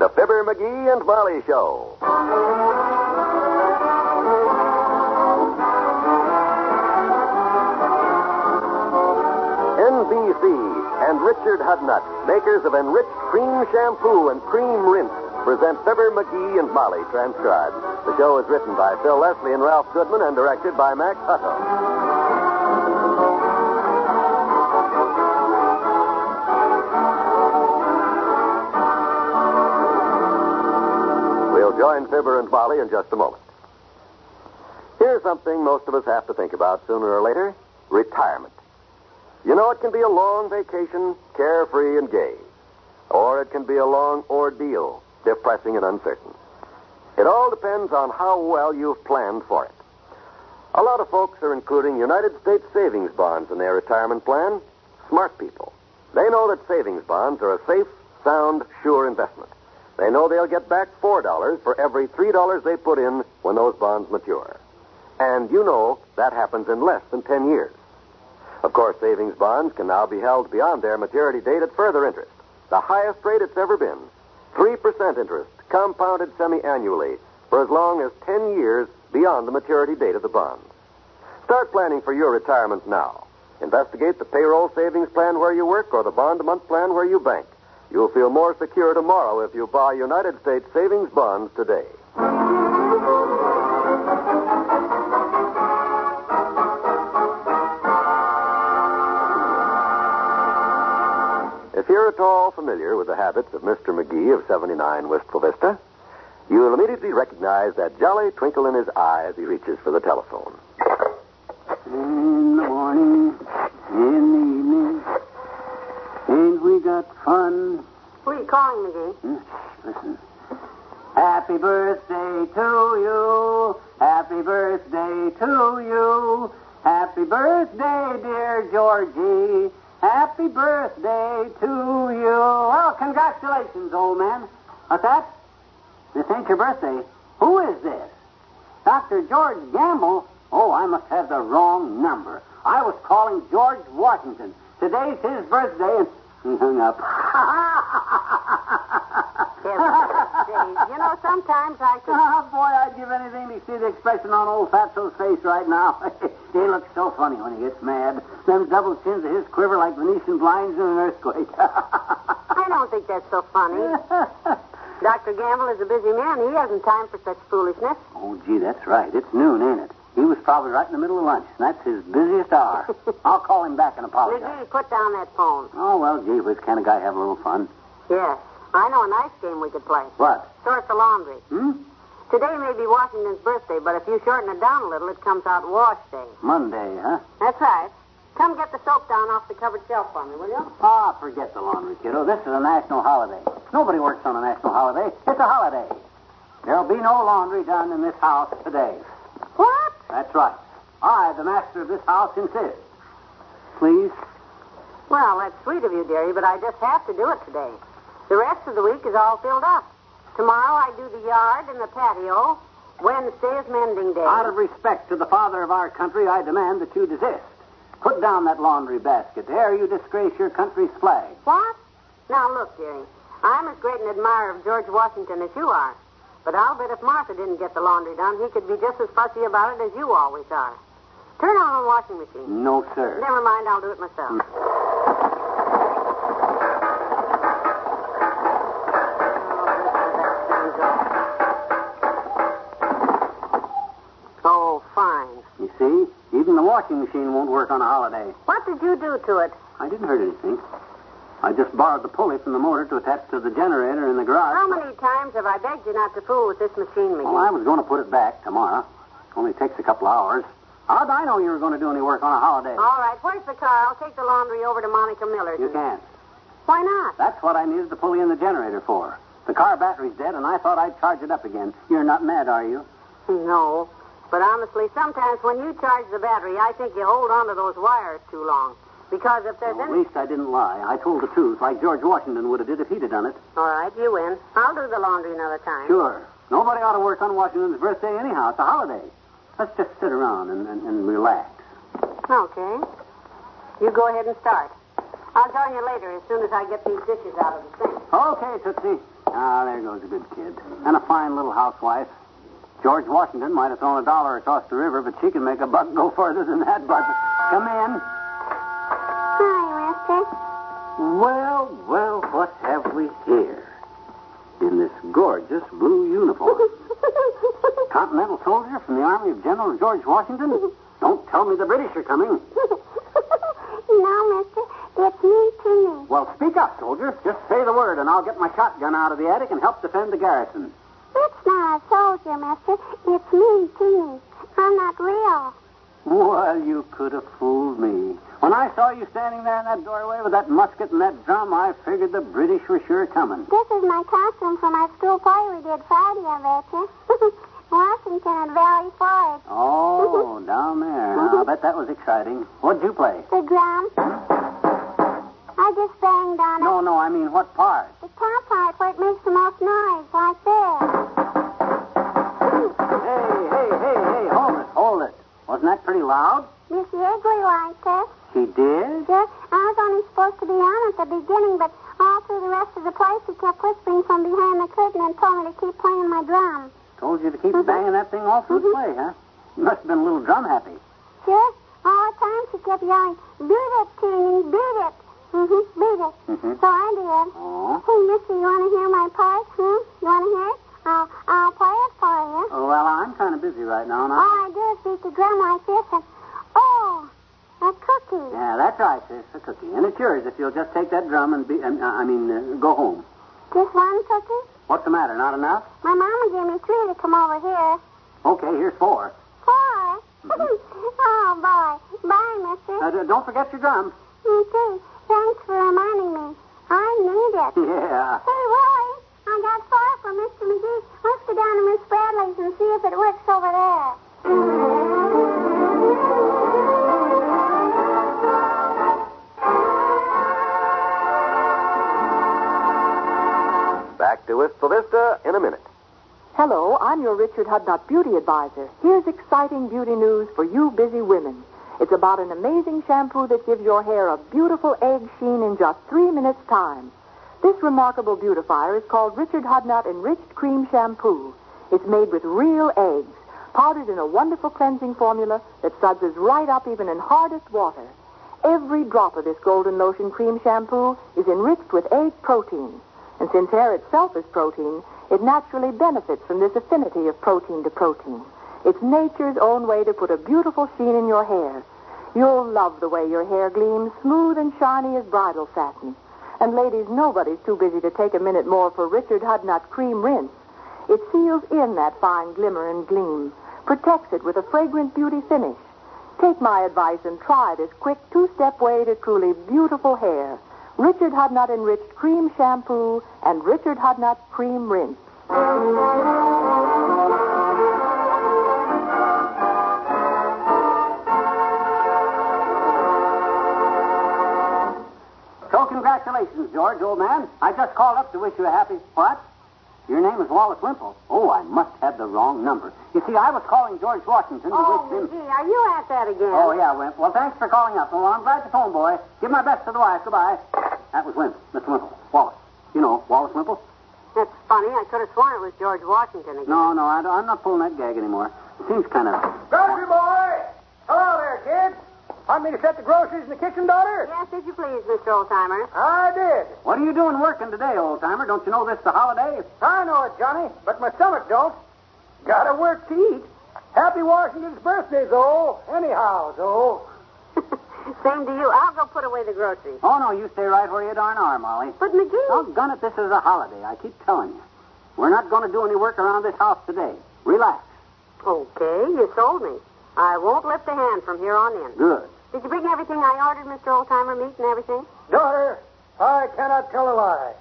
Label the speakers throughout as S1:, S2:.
S1: The Fibber, McGee, and Molly Show. NBC and Richard Hudnut, makers of enriched cream shampoo and cream rinse, present Fibber, McGee, and Molly, transcribed. The show is written by Phil Leslie and Ralph Goodman and directed by Max Hutto. We'll join Fibber and Molly in just a moment. Here's something most of us have to think about sooner or later: retirement. You know, it can be a long vacation, carefree and gay. Or it can be a long ordeal, depressing and uncertain. It all depends on how well you've planned for it. A lot of folks are including United States savings bonds in their retirement plan. Smart people. They know that savings bonds are a safe, sound, sure investment. They know they'll get back $4 for every $3 they put in when those bonds mature. And you know that happens in less than 10 years. Of course, savings bonds can now be held beyond their maturity date at further interest. The highest rate it's ever been. 3% interest, compounded semi-annually, for as long as 10 years beyond the maturity date of the bonds. Start planning for your retirement now. Investigate the payroll savings plan where you work or the bond-a-month plan where you bank. You'll feel more secure tomorrow if you buy United States savings bonds today. If you're at all familiar with the habits of Mr. McGee of 79 Wistful Vista, you'll immediately recognize that jolly twinkle in his eye as he reaches for the telephone.
S2: In the morning, in the evening, ain't we got fun?
S3: Who are you calling, McGee?
S2: Listen. Happy birthday to you. Happy birthday to you. Happy birthday, dear Georgie. Happy birthday to you. Well, congratulations, old man. What's that? This ain't your birthday. Who is this? Dr. George Gamble? Oh, I must have the wrong number. I was calling George Washington. Today's his birthday, and he hung up.
S3: You know, sometimes I could...
S2: Oh, boy, I'd give anything to see the expression on old Fatso's face right now. He looks so funny when he gets mad. Them double chins of his quiver like Venetian blinds in an earthquake.
S3: I don't think that's so funny. Dr. Gamble is a busy man. He hasn't time for such foolishness.
S2: Oh, gee, that's right. It's noon, ain't it? He was probably right in the middle of lunch, and that's his busiest hour. I'll call him back and apologize.
S3: McGee, put down that phone.
S2: Oh, well, gee whiz, can't a guy have a little fun?
S3: Yes. I know a nice game we could play.
S2: What?
S3: Sort the laundry. Today may be Washington's birthday, but if you shorten it down a little, it comes out wash day.
S2: Monday, huh?
S3: That's right. Come get the soap down off the cupboard shelf for me, will you?
S2: Ah, forget the laundry, kiddo. This is a national holiday. Nobody works on a national holiday. It's a holiday. There'll be no laundry done in this house today.
S3: What?
S2: That's right. I, the master of this house, insist. Please?
S3: Well, that's sweet of you, dearie, but I just have to do it today. The rest of the week is all filled up. Tomorrow I do the yard and the patio. Wednesday is mending day.
S2: Out of respect to the father of our country, I demand that you desist. Put down that laundry basket. There you disgrace your country's flag.
S3: What? Now, look, dearie. I'm as great an admirer of George Washington as you are. But I'll bet if Martha didn't get the laundry done, he could be just as fussy about it as you always are. Turn on the washing machine.
S2: No, sir.
S3: Never mind, I'll do it myself. Oh, fine.
S2: You see? Even the washing machine won't work on a holiday.
S3: What did you do to it?
S2: I didn't hurt anything. I just borrowed the pulley from the motor to attach to the generator in the garage.
S3: How many times have I begged you not to fool with this machine, McGee?
S2: Well, I was going to put it back tomorrow. Only takes a couple hours. How'd I know you were going to do any work on a holiday?
S3: All right, where's the car? I'll take the laundry over to Monica Miller's.
S2: You can't.
S3: Why not?
S2: That's what I needed the pulley in the generator for. The car battery's dead, and I thought I'd charge it up again. You're not mad, are you?
S3: No. But honestly, sometimes when you charge the battery, I think you hold on to those wires too long. Because if there's
S2: At least I didn't lie. I told the truth, like George Washington would have did if he'd have done it.
S3: All right, you win. I'll do the laundry another time.
S2: Sure. Nobody ought to work on Washington's birthday anyhow. It's a holiday. Let's just sit around and relax.
S3: Okay. You go ahead and start. I'll join you later as soon as I get these dishes out of the sink.
S2: Okay, Tootsie. Ah, there goes a good kid. And a fine little housewife. George Washington might have thrown $1 across the river, but she can make a buck go further than that, Bud. Come in.
S3: Hi, mister.
S2: Well, what have we here? In this gorgeous blue uniform. Continental soldier from the Army of General George Washington? Don't tell me the British are coming.
S3: No, mister. It's me to me.
S2: Well, speak up, soldier. Just say the word, and I'll get my shotgun out of the attic and help defend the garrison.
S3: It's not a soldier, mister. It's me to me. I'm not real.
S2: Well, you could have fooled me. When I saw you standing there in that doorway with that musket and that drum, I figured the British were sure coming.
S3: This is my costume for my school play we did Friday, I bet you. Washington and Valley Forge.
S2: Oh, down there. I bet that was exciting. What'd you play?
S3: The drum. I just banged on it.
S2: No, I mean what part?
S3: The top part where it makes the most noise, like this.
S2: Hey, hold it. Wasn't that pretty loud?
S3: Miss Yegley liked it.
S2: She did?
S3: Yes, I was only supposed to be on at the beginning, but all through the rest of the play, she kept whispering from behind the curtain and told me to keep playing my drum.
S2: Told you to keep banging that thing all through the play, huh? You must have been a little drum happy.
S3: Sure. All the time she kept yelling, beat it, Teeny, beat it. Beat it. So I did.
S2: Oh.
S3: Hey, mister, you want to hear my part? You want to hear it? I'll play it for you.
S2: Oh, well, I'm kind of busy right now.
S3: All I do is beat the drum like this and, oh, a cookie.
S2: Yeah, that's right, sis, a cookie. And it's yours if you'll just take that drum and go home.
S3: Just one cookie?
S2: What's the matter, not enough?
S3: My mama gave me 3 to come over here.
S2: Okay, here's 4.
S3: 4? Oh, boy. Bye, mister.
S2: Don't forget your drum.
S3: Okay. Thanks for reminding me. I need it.
S2: Yeah.
S3: Hey, Willie, I got 4 from Mr. McGee. Let's go down to Miss Bradley's and see if it works over there.
S1: Back to Wistful Vista in a minute.
S4: Hello, I'm your Richard Hudnut beauty advisor. Here's exciting beauty news for you busy women. It's about an amazing shampoo that gives your hair a beautiful egg sheen in just 3 minutes' time. This remarkable beautifier is called Richard Hudnut Enriched Cream Shampoo. It's made with real eggs, powdered in a wonderful cleansing formula that suds right up even in hardest water. Every drop of this golden lotion cream shampoo is enriched with egg protein. And since hair itself is protein, it naturally benefits from this affinity of protein to protein. It's nature's own way to put a beautiful sheen in your hair. You'll love the way your hair gleams, smooth and shiny as bridal satin. And ladies, nobody's too busy to take a minute more for Richard Hudnut Cream Rinse. It seals in that fine glimmer and gleam, protects it with a fragrant beauty finish. Take my advice and try this quick 2-step way to truly beautiful hair. Richard Hudnut Enriched Cream Shampoo and Richard Hudnut Cream Rinse.
S2: So congratulations, George, old man. I just called up to wish you a happy... What? Your name is Wallace Wimple. Oh, I must have the wrong number. You see, I was calling George Washington to wish him...
S3: McGee, are you at that again?
S2: Oh, yeah, Wimp. Well, thanks for calling up. Oh, I'm glad you phoned, boy. Give my best to the wife. Goodbye. That was Wimp. Mr. Wimple. Wallace. You know, Wallace Wimple?
S3: That's funny. I could have sworn it was George Washington again.
S2: No, I'm not pulling that gag anymore. It seems kind of...
S5: Grocery boy! Hello there, kids. Want me to set the groceries in the kitchen, daughter?
S3: Yes, did you please, Mr. Oldtimer?
S5: I did.
S2: What are you doing working today, old-timer? Don't you know this is a holiday?
S5: I know it, Johnny, but my stomach don't. Gotta work to eat. Happy Washington's birthday, though. Anyhow, though.
S3: Same to you. I'll go put away the groceries.
S2: Oh, no, you stay right where you darn are, Molly.
S3: But, McGee...
S2: Doggone it, this is a holiday. I keep telling you. We're not going to do any work around this house today. Relax.
S3: Okay, you sold me. I won't lift a hand from here on in.
S2: Good.
S3: Did you bring everything I ordered, Mr. Oldtimer, meat and everything?
S5: Daughter, I cannot tell a lie.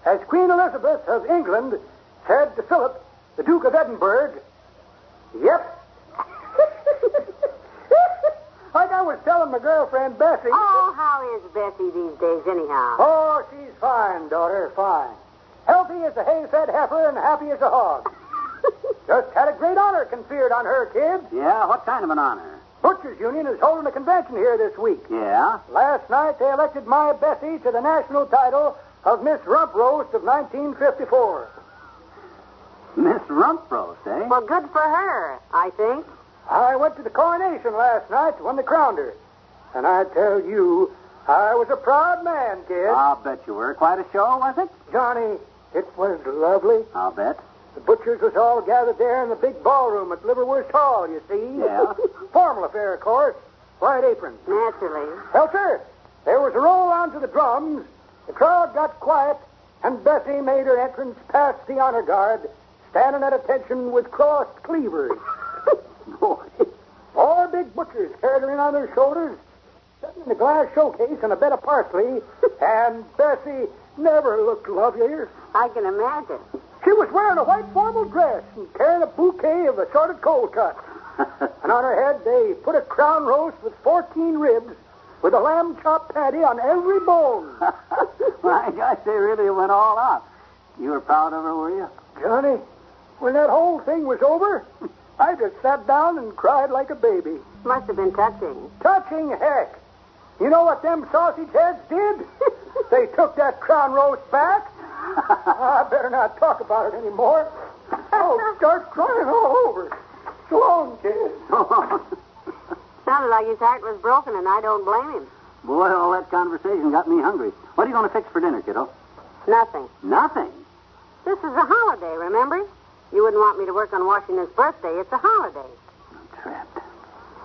S5: As Queen Elizabeth of England said to Philip, the Duke of Edinburgh, yep. Like I was telling my girlfriend, Bessie.
S3: Oh, how is Bessie these days, anyhow?
S5: Oh, she's fine, daughter, fine. Healthy as a hay-fed heifer and happy as a hog. Just had a great honor conferred on her, kid.
S2: Yeah, what kind of an honor?
S5: Butchers' Union is holding a convention here this week.
S2: Yeah?
S5: Last night, they elected my Bessie to the national title of Miss Rump Roast of 1954.
S2: Miss Rump Roast, eh?
S3: Well, good for her, I think.
S5: I went to the coronation last night when they crowned her. And I tell you, I was a proud man, kid.
S2: I'll bet you were. Quite a show, was it?
S5: Johnny, it was lovely.
S2: I'll bet.
S5: The butchers was all gathered there in the big ballroom at Liverwurst Hall, you see.
S2: Yeah.
S5: Formal affair, of course. White apron.
S3: Naturally.
S5: Well, sir, there was a roll on to the drums. The crowd got quiet, and Bessie made her entrance past the honor guard, standing at attention with crossed cleavers.
S2: Boy.
S5: 4 big butchers carried her in on their shoulders, sitting in a glass showcase and a bed of parsley, and Bessie never looked lovelier.
S3: I can imagine.
S5: She was wearing a white formal dress and carrying a bouquet of assorted cold cuts. And on her head, they put a crown roast with 14 ribs with a lamb chop patty on every bone.
S2: My gosh, they really went all out. You were proud of her, were you?
S5: Johnny, when that whole thing was over, I just sat down and cried like a baby.
S3: Must have been touching.
S5: Touching heck. You know what them sausage heads did? They took that crown roast back. I better not talk about it anymore. I'll start crying all over. So long, kid.
S3: Sounded like his heart was broken, and I don't blame him.
S2: Boy, all that conversation got me hungry. What are you going to fix for dinner, kiddo?
S3: Nothing.
S2: Nothing.
S3: This is a holiday, remember? You wouldn't want me to work on Washington's birthday. It's a holiday.
S2: I'm trapped.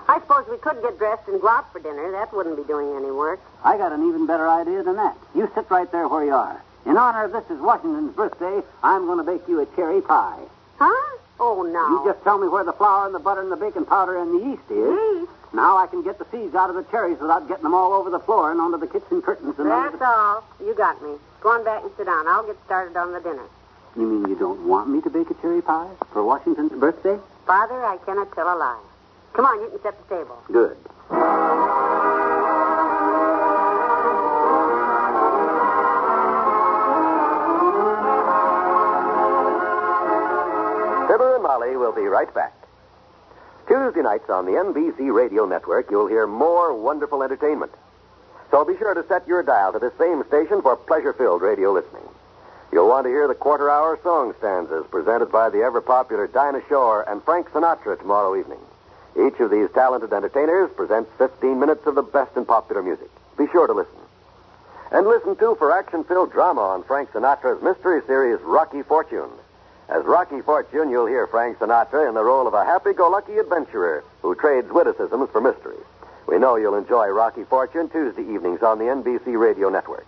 S3: I suppose we could get dressed and go out for dinner. That wouldn't be doing any work.
S2: I got an even better idea than that. You sit right there where you are. In honor of this is Washington's birthday, I'm going to bake you a cherry pie.
S3: Huh? Oh, no.
S2: You just tell me where the flour and the butter and the baking powder and the yeast is.
S3: Yeast?
S2: Now I can get the seeds out of the cherries without getting them all over the floor and onto the kitchen curtains. And
S3: That's all. You got me. Go on back and sit down. I'll get started on the dinner.
S2: You mean you don't want me to bake a cherry pie for Washington's birthday?
S3: Father, I cannot tell a lie. Come on, you can set the table.
S2: Good.
S1: Fibber and Molly will be right back. Tuesday nights on the NBC Radio Network, you'll hear more wonderful entertainment. So be sure to set your dial to this same station for pleasure-filled radio listening. You'll want to hear the quarter-hour song stanzas presented by the ever-popular Dinah Shore and Frank Sinatra tomorrow evening. Each of these talented entertainers presents 15 minutes of the best in popular music. Be sure to listen. And listen, too, for action-filled drama on Frank Sinatra's mystery series, Rocky Fortune. As Rocky Fortune, you'll hear Frank Sinatra in the role of a happy-go-lucky adventurer who trades witticisms for mystery. We know you'll enjoy Rocky Fortune Tuesday evenings on the NBC Radio Network.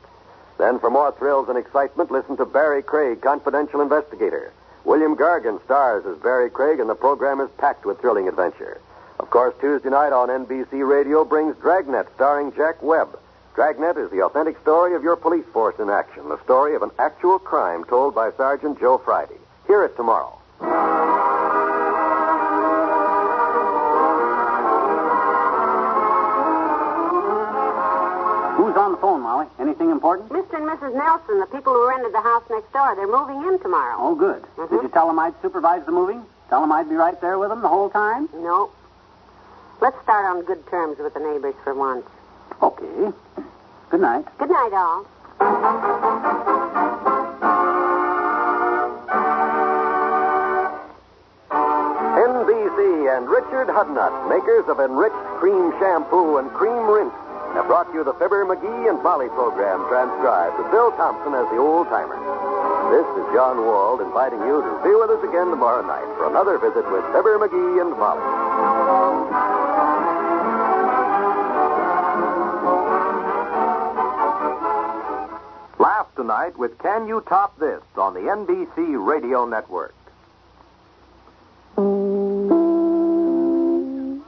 S1: Then, for more thrills and excitement, listen to Barry Craig, Confidential Investigator. William Gargan stars as Barry Craig, and the program is packed with thrilling adventure. Of course, Tuesday night on NBC Radio brings Dragnet, starring Jack Webb. Dragnet is the authentic story of your police force in action, the story of an actual crime told by Sergeant Joe Friday. Hear it tomorrow.
S2: Who's on the phone, Molly? Anything important?
S3: Mr. and Mrs. Nelson, the people who rented the house next door, they're moving in tomorrow.
S2: Oh, good.
S3: Mhm.
S2: Did you tell them I'd supervise the moving? Tell them I'd be right there with them the whole time?
S3: No. Let's start on good terms with the neighbors for once.
S2: Okay. Good night.
S3: Good night, all.
S1: NBC and Richard Hudnut, makers of enriched cream shampoo and cream rinse, have brought you the Fibber, McGee, and Molly program transcribed with Bill Thompson as the old-timer. This is John Wald inviting you to be with us again tomorrow night for another visit with Fibber, McGee, and Molly. Laugh tonight with Can You Top This on the NBC Radio Network.